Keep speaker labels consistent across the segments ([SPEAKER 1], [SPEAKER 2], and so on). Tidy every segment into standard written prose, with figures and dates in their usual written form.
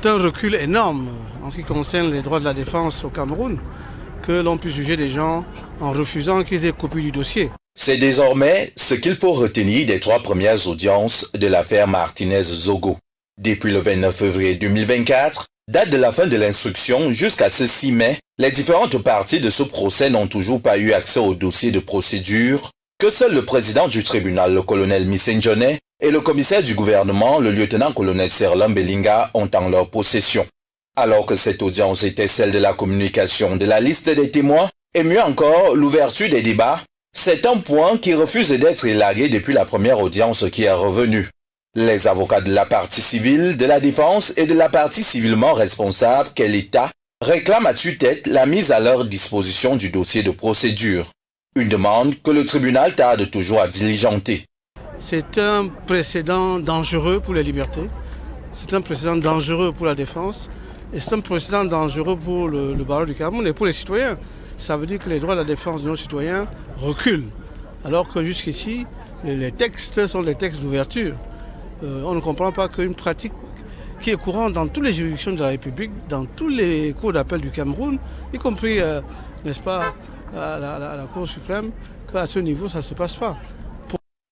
[SPEAKER 1] C'est un recul énorme en ce qui concerne les droits de la défense au Cameroun que l'on puisse juger des gens en refusant qu'ils aient copie du dossier.
[SPEAKER 2] C'est désormais ce qu'il faut retenir des 3 premières audiences de l'affaire Martinez-Zogo. Depuis le 29 février 2024, date de la fin de l'instruction, jusqu'à ce 6 mai, les différentes parties de ce procès n'ont toujours pas eu accès au dossier de procédure que seul le président du tribunal, le colonel Missenjone, et le commissaire du gouvernement, le lieutenant-colonel Serlin Belinga, ont en leur possession. Alors que cette audience était celle de la communication de la liste des témoins, et mieux encore, l'ouverture des débats, c'est un point qui refuse d'être élagué depuis la première audience qui est revenue. Les avocats de la partie civile, de la défense et de la partie civilement responsable qu'est l'État réclament à tue-tête la mise à leur disposition du dossier de procédure. Une demande que le tribunal tarde toujours à diligenter.
[SPEAKER 1] C'est un précédent dangereux pour les libertés, c'est un précédent dangereux pour la défense et c'est un précédent dangereux pour le barreau du Cameroun et pour les citoyens. Ça veut dire que les droits de la défense de nos citoyens reculent, alors que jusqu'ici, les textes sont des textes d'ouverture. On ne comprend pas qu'une pratique qui est courante dans toutes les juridictions de la République, dans tous les cours d'appel du Cameroun, y compris, n'est-ce pas, à la Cour suprême, qu'à ce niveau, ça ne se passe pas.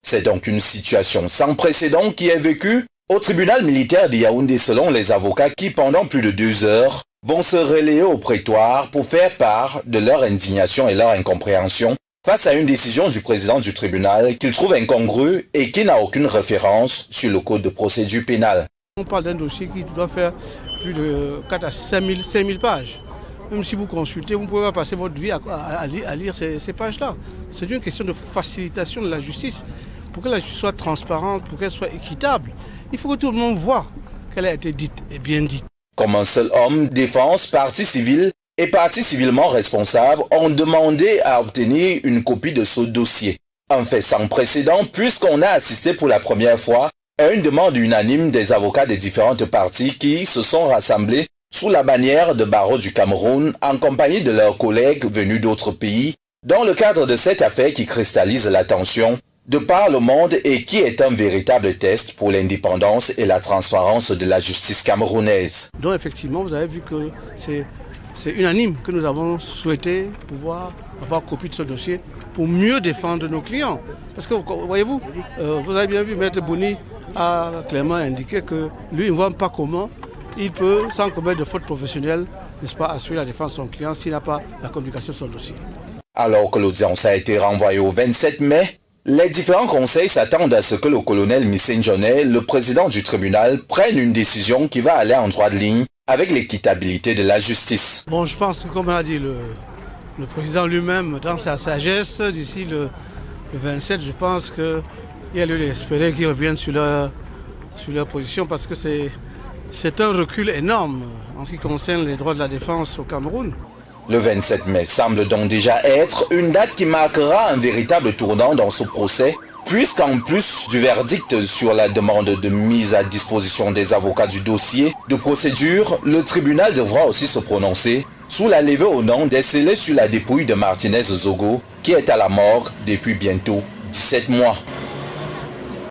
[SPEAKER 2] C'est donc une situation sans précédent qui est vécue au tribunal militaire de Yaoundé selon les avocats qui, pendant plus de 2 heures, vont se relayer au prétoire pour faire part de leur indignation et leur incompréhension face à une décision du président du tribunal qu'ils trouvent incongrue et qui n'a aucune référence sur le code de procédure pénale.
[SPEAKER 1] On parle d'un dossier qui doit faire plus de 4 à 5 000 pages. Même si vous consultez, vous ne pouvez pas passer votre vie à lire ces pages-là. C'est une question de facilitation de la justice. Pour que la justice soit transparente, pour qu'elle soit équitable, il faut que tout le monde voit qu'elle a été dite et bien dite.
[SPEAKER 2] Comme un seul homme, défense, partie civile et partie civilement responsable ont demandé à obtenir une copie de ce dossier. Un fait sans précédent puisqu'on a assisté pour la première fois à une demande unanime des avocats des différentes parties qui se sont rassemblés sous la bannière de barreau du Cameroun en compagnie de leurs collègues venus d'autres pays dans le cadre de cette affaire qui cristallise l'attention de par le monde et qui est un véritable test pour l'indépendance et la transparence de la justice camerounaise.
[SPEAKER 1] Donc effectivement, vous avez vu que c'est unanime que nous avons souhaité pouvoir avoir copie de ce dossier pour mieux défendre nos clients. Parce que, voyez-vous, vous avez bien vu, Maître Bouni a clairement indiqué que lui, il ne voit pas comment il peut, sans commettre de faute professionnelle, n'est-ce pas, assurer la défense de son client s'il n'a pas la communication de son dossier.
[SPEAKER 2] Alors que l'audience a été renvoyée au 27 mai, les différents conseils s'attendent à ce que le colonel Missenjone, le président du tribunal, prenne une décision qui va aller en droite ligne avec l'équitabilité de la justice.
[SPEAKER 1] Bon, je pense que comme l'a dit le président lui-même, dans sa sagesse, d'ici le 27, je pense qu'il y a lieu d'espérer qu'ils reviennent sur leur position parce que c'est un recul énorme en ce qui concerne les droits de la défense au Cameroun.
[SPEAKER 2] Le 27 mai semble donc déjà être une date qui marquera un véritable tournant dans ce procès, puisqu'en plus du verdict sur la demande de mise à disposition des avocats du dossier de procédure, le tribunal devra aussi se prononcer sous la levée au nom des scellés sur la dépouille de Martinez-Zogo, qui est à la morgue depuis bientôt 17 mois.